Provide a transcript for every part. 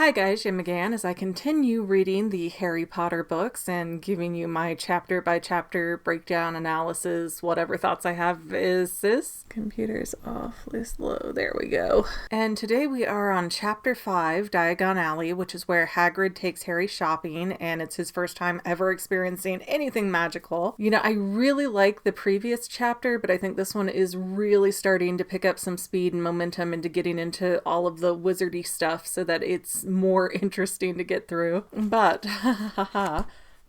Hi guys, Jim again as I continue reading the Harry Potter books and giving you my chapter by chapter breakdown analysis, whatever thoughts I have. Is this computer's awfully slow? There we go. And today we are on chapter 5, Diagon Alley, which is where Hagrid takes Harry shopping and it's his first time ever experiencing anything magical. You know, I really like the previous chapter, but I think this one is really starting to pick up some speed and momentum into getting into all of the wizardy stuff so that it's more interesting to get through. But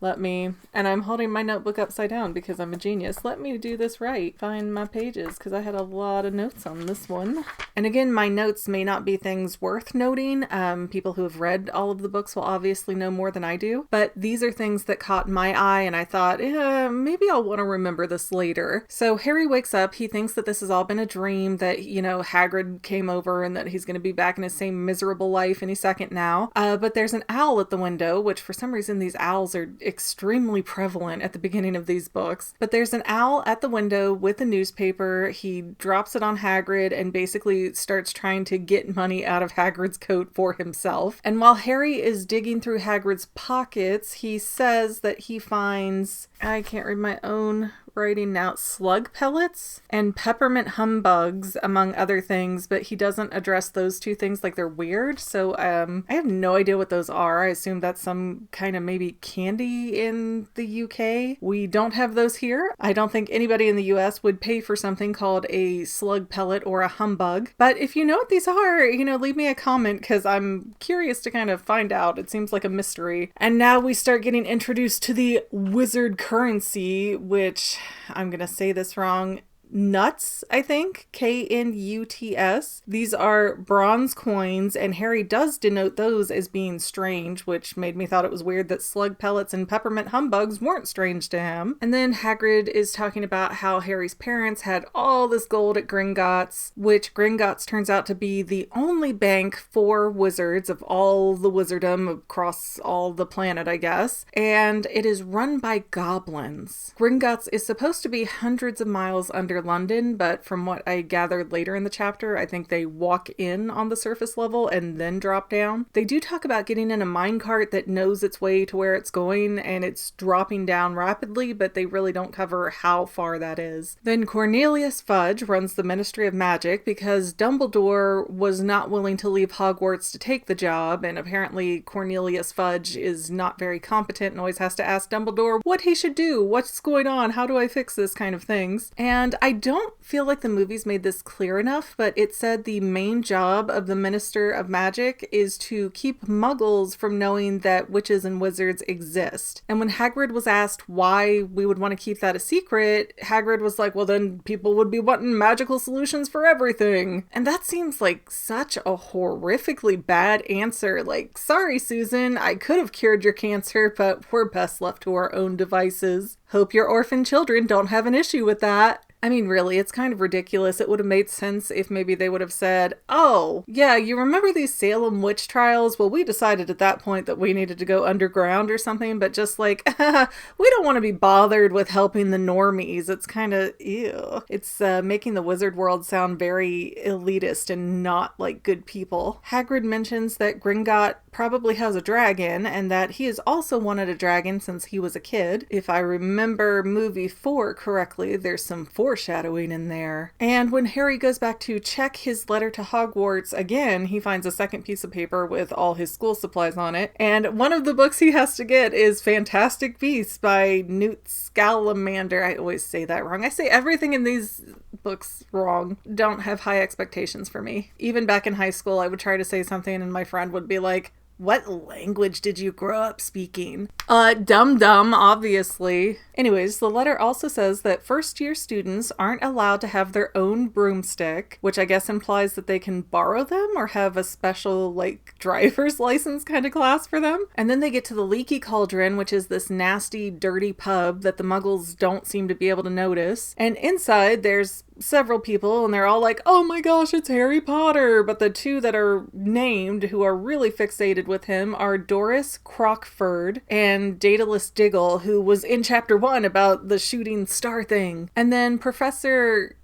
and I'm holding my notebook upside down because I'm a genius. Let me do this right. Find my pages because I had a lot of notes on this one. And again, my notes may not be things worth noting. People who have read all of the books will obviously know more than I do. But these are things that caught my eye and I thought, maybe I'll want to remember this later. So Harry wakes up. He thinks that this has all been a dream, that, Hagrid came over and that he's going to be back in his same miserable life any second now. But there's an owl at the window, which for some reason these owls are extremely prevalent at the beginning of these books. But there's an owl at the window with a newspaper. He drops it on Hagrid and basically starts trying to get money out of Hagrid's coat for himself. And while Harry is digging through Hagrid's pockets, he says that he finds, I can't read my own writing now, slug pellets and peppermint humbugs, among other things, but he doesn't address those two things like they're weird. So I have no idea what those are. I assume that's some kind of maybe candy in the UK. We don't have those here. I don't think anybody in the US would pay for something called a slug pellet or a humbug. But if you know what these are, leave me a comment because I'm curious to kind of find out. It seems like a mystery. And now we start getting introduced to the wizard currency, which I'm going to say this wrong. Nuts, I think. K-N-U-T-S. These are bronze coins, and Harry does denote those as being strange, which made me thought it was weird that slug pellets and peppermint humbugs weren't strange to him. And then Hagrid is talking about how Harry's parents had all this gold at Gringotts, which Gringotts turns out to be the only bank for wizards of all the wizardom across all the planet, I guess. And it is run by goblins. Gringotts is supposed to be hundreds of miles under London, but from what I gathered later in the chapter, I think they walk in on the surface level and then drop down. They do talk about getting in a minecart that knows its way to where it's going and it's dropping down rapidly, but they really don't cover how far that is. Then Cornelius Fudge runs the Ministry of Magic because Dumbledore was not willing to leave Hogwarts to take the job, and apparently Cornelius Fudge is not very competent and always has to ask Dumbledore what he should do, what's going on, how do I fix this kind of things. And I don't feel like the movies made this clear enough, but it said the main job of the Minister of Magic is to keep muggles from knowing that witches and wizards exist. And when Hagrid was asked why we would want to keep that a secret, Hagrid was like, well, then people would be wanting magical solutions for everything. And that seems like such a horrifically bad answer. Like, sorry, Susan, I could have cured your cancer, but we're best left to our own devices. Hope your orphan children don't have an issue with that. I mean, really, it's kind of ridiculous. It would have made sense if maybe they would have said, oh, yeah, you remember these Salem witch trials? Well, we decided at that point that we needed to go underground or something, but just like, we don't want to be bothered with helping the normies. It's kind of, ew. It's making the wizard world sound very elitist and not like good people. Hagrid mentions that Gringotts probably has a dragon and that he has also wanted a dragon since he was a kid. If I remember movie 4 correctly, there's some foreshadowing in there. And when Harry goes back to check his letter to Hogwarts again, he finds a second piece of paper with all his school supplies on it. And one of the books he has to get is Fantastic Beasts by Newt Scamander. I always say that wrong. I say everything in these books wrong. Don't have high expectations for me. Even back in high school, I would try to say something and my friend would be like, what language did you grow up speaking? Dum-dum, obviously. Anyways, the letter also says that first-year students aren't allowed to have their own broomstick, which I guess implies that they can borrow them or have a special, driver's license kind of class for them. And then they get to the Leaky Cauldron, which is this nasty, dirty pub that the muggles don't seem to be able to notice. And inside, there's several people, and they're all like, oh my gosh, it's Harry Potter! But the two that are named, who are really fixated with him, are Doris Crockford and Daedalus Diggle, who was in chapter 1 about the shooting star thing. And then Professor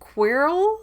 Quirrell?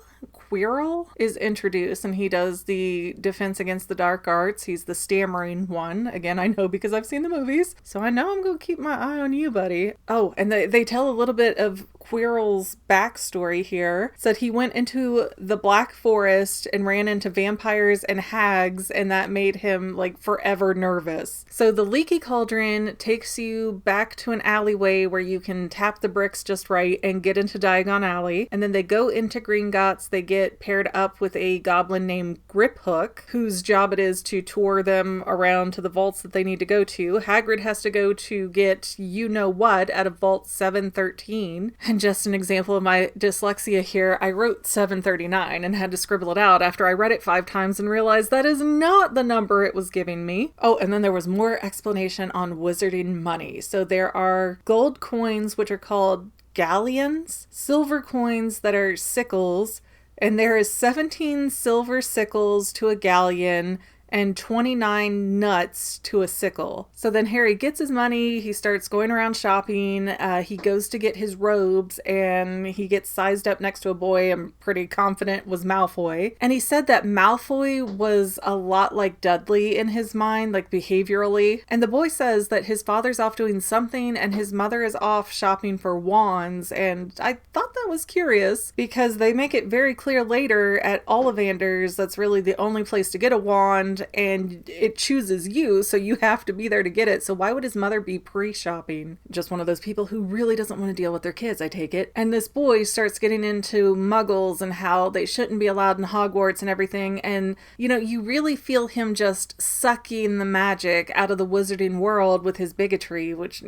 Quirrell is introduced, and he does the defense against the dark arts. He's the stammering one. Again, I know because I've seen the movies, so I know I'm going to keep my eye on you, buddy. Oh, and they tell a little bit of Quirrell's backstory here. Said he went into the Black Forest and ran into vampires and hags, and that made him like forever nervous. So the Leaky Cauldron takes you back to an alleyway where you can tap the bricks just right and get into Diagon Alley. And then they go into Gringotts. They get paired up with a goblin named Griphook, whose job it is to tour them around to the vaults that they need to go to. Hagrid has to go to get you-know-what out of Vault 713. And just an example of my dyslexia here, I wrote 739 and had to scribble it out after I read it 5 times and realized that is not the number it was giving me. Oh, and then there was more explanation on wizarding money. So there are gold coins, which are called galleons, silver coins that are sickles, and there is 17 silver sickles to a galleon and 29 nuts to a sickle. So then Harry gets his money, he starts going around shopping, he goes to get his robes, and he gets sized up next to a boy I'm pretty confident was Malfoy. And he said that Malfoy was a lot like Dudley in his mind, like behaviorally. And the boy says that his father's off doing something and his mother is off shopping for wands, and I thought that was curious because they make it very clear later at Ollivanders that's really the only place to get a wand, and it chooses you, so you have to be there to get it. So why would his mother be pre-shopping? Just one of those people who really doesn't want to deal with their kids, I take it. And this boy starts getting into muggles and how they shouldn't be allowed in Hogwarts and everything. And, you know, you really feel him just sucking the magic out of the wizarding world with his bigotry, which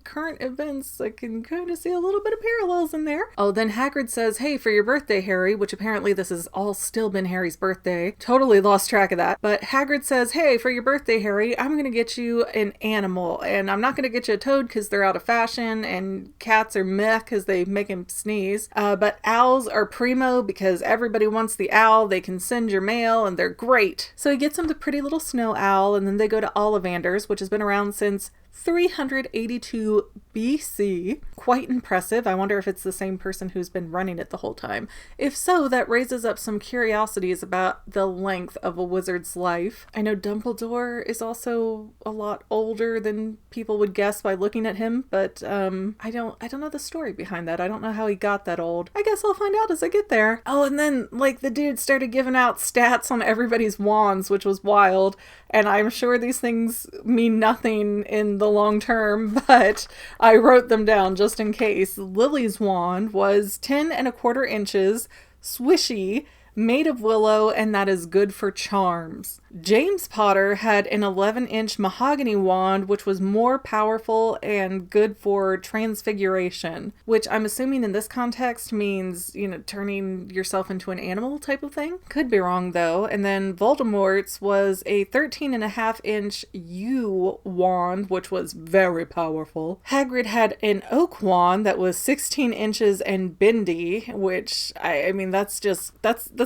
current events, I can kind of see a little bit of parallels in there. Oh, then Hagrid says, hey, for your birthday, Harry, which apparently this has all still been Harry's birthday. Totally lost track of that. But Hagrid says, hey, for your birthday, Harry, I'm going to get you an animal. And I'm not going to get you a toad because they're out of fashion, and cats are meh because they make him sneeze. But owls are primo because everybody wants the owl. They can send your mail and they're great. So he gets him the pretty little snow owl, and then they go to Ollivanders, which has been around since 382 BC. Quite impressive. I wonder if it's the same person who's been running it the whole time. If so, that raises up some curiosities about the length of a wizard's life. I know Dumbledore is also a lot older than people would guess by looking at him, but I don't know the story behind that. I don't know how he got that old. I guess I'll find out as I get there. Oh, and then like the dude started giving out stats on everybody's wands, which was wild. And I'm sure these things mean nothing in the long term, but I wrote them down just in case. Lily's wand was 10 1/4 inches, swishy, made of willow, and that is good for charms. James Potter had an 11-inch mahogany wand, which was more powerful and good for transfiguration, which I'm assuming in this context means, you know, turning yourself into an animal type of thing. Could be wrong though. And then Voldemort's was a 13.5-inch yew wand, which was very powerful. Hagrid had an oak wand that was 16 inches and bendy, which I mean, that's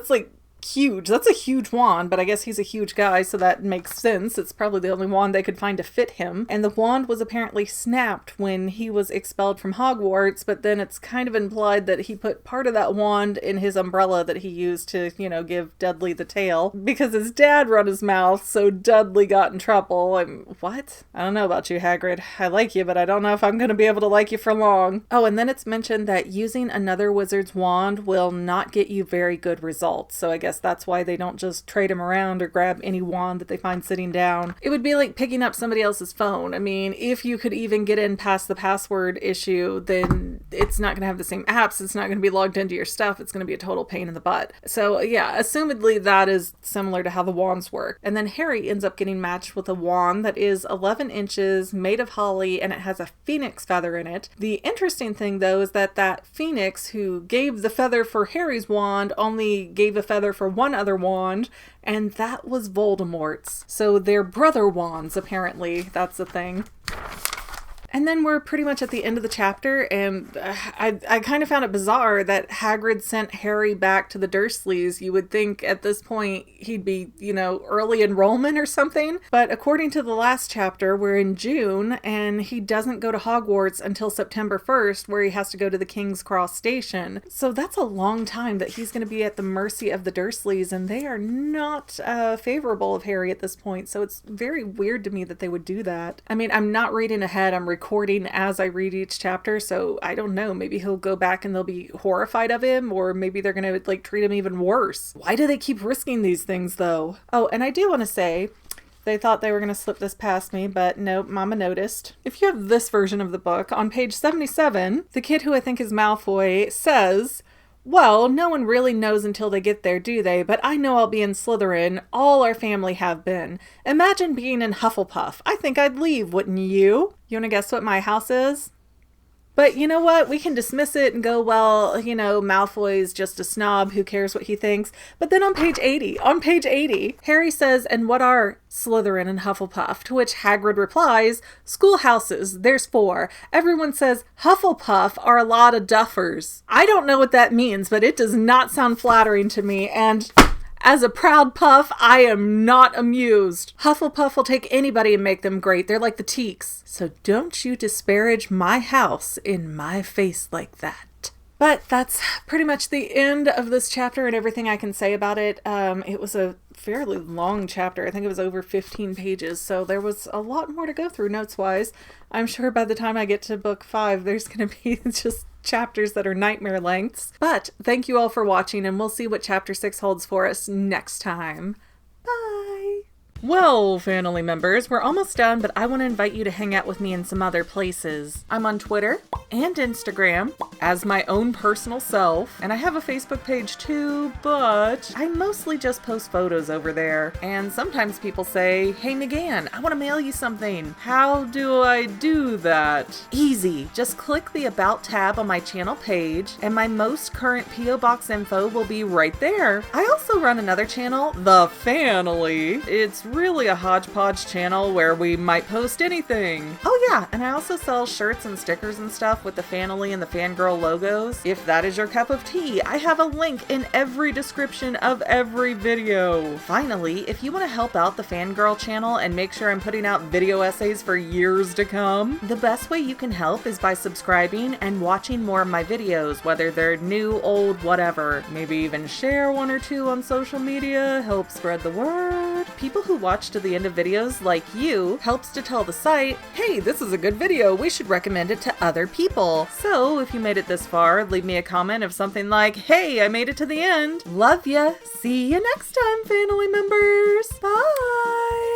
like huge. That's a huge wand, but I guess he's a huge guy, so that makes sense. It's probably the only wand they could find to fit him. And the wand was apparently snapped when he was expelled from Hogwarts, but then it's kind of implied that he put part of that wand in his umbrella that he used to, you know, give Dudley the tail, because his dad run his mouth, so Dudley got in trouble. What? I don't know about you, Hagrid. I like you, but I don't know if I'm going to be able to like you for long. Oh, and then it's mentioned that using another wizard's wand will not get you very good results, so I guess that's why they don't just trade him around or grab any wand that they find sitting down. It would be like picking up somebody else's phone. I mean, if you could even get in past the password issue, then it's not going to have the same apps. It's not going to be logged into your stuff. It's going to be a total pain in the butt. So yeah, assumedly that is similar to how the wands work. And then Harry ends up getting matched with a wand that is 11 inches, made of holly, and it has a phoenix feather in it. The interesting thing though is that phoenix who gave the feather for Harry's wand only gave a feather for one other wand, and that was Voldemort's. So they're brother wands, apparently. That's the thing. And then we're pretty much at the end of the chapter, and I kind of found it bizarre that Hagrid sent Harry back to the Dursleys. You would think at this point he'd be, early enrollment or something. But according to the last chapter, we're in June, and he doesn't go to Hogwarts until September 1st, where he has to go to the King's Cross station. So that's a long time that he's going to be at the mercy of the Dursleys, and they are not favorable of Harry at this point. So it's very weird to me that they would do that. I mean, I'm not reading ahead. I'm recording as I read each chapter, so I don't know. Maybe he'll go back and they'll be horrified of him, or maybe they're going to treat him even worse. Why do they keep risking these things, though? Oh, and I do want to say, they thought they were going to slip this past me, but nope, Mama noticed. If you have this version of the book, on page 77, the kid who I think is Malfoy says, "Well, no one really knows until they get there, do they? But I know I'll be in Slytherin. All our family have been. Imagine being in Hufflepuff. I think I'd leave, wouldn't you?" You want to guess what my house is? But you know what? We can dismiss it and go, well, Malfoy's just a snob. Who cares what he thinks? But then on page 80, Harry says, "And what are Slytherin and Hufflepuff?" To which Hagrid replies, "Schoolhouses, there's 4. Everyone says Hufflepuff are a lot of duffers." I don't know what that means, but it does not sound flattering to me, and as a proud puff, I am not amused. Hufflepuff will take anybody and make them great. They're like the Teaks. So don't you disparage my house in my face like that. But that's pretty much the end of this chapter and everything I can say about it. It was a fairly long chapter. I think it was over 15 pages, so there was a lot more to go through notes-wise. I'm sure by the time I get to book 5, there's going to be just chapters that are nightmare lengths. But thank you all for watching, and we'll see what chapter 6 holds for us next time. Bye! Well, family members, we're almost done, but I want to invite you to hang out with me in some other places. I'm on Twitter and Instagram as my own personal self, and I have a Facebook page too, but I mostly just post photos over there. And sometimes people say, "Hey McGann, I want to mail you something. How do I do that?" Easy. Just click the About tab on my channel page, and my most current P.O. Box info will be right there. I also run another channel, The Family. It's really a hodgepodge channel where we might post anything. Oh yeah, and I also sell shirts and stickers and stuff with the Family and the Fangirl logos. If that is your cup of tea, I have a link in every description of every video. Finally, if you want to help out the Fangirl channel and make sure I'm putting out video essays for years to come, the best way you can help is by subscribing and watching more of my videos, whether they're new, old, whatever. Maybe even share 1 or 2 on social media, help spread the word. People who watch to the end of videos like you helps to tell the site, "Hey, this is a good video, we should recommend it to other people." So if you made it this far, leave me a comment of something like, "Hey, I made it to the end. Love ya. See you next time, family members. Bye."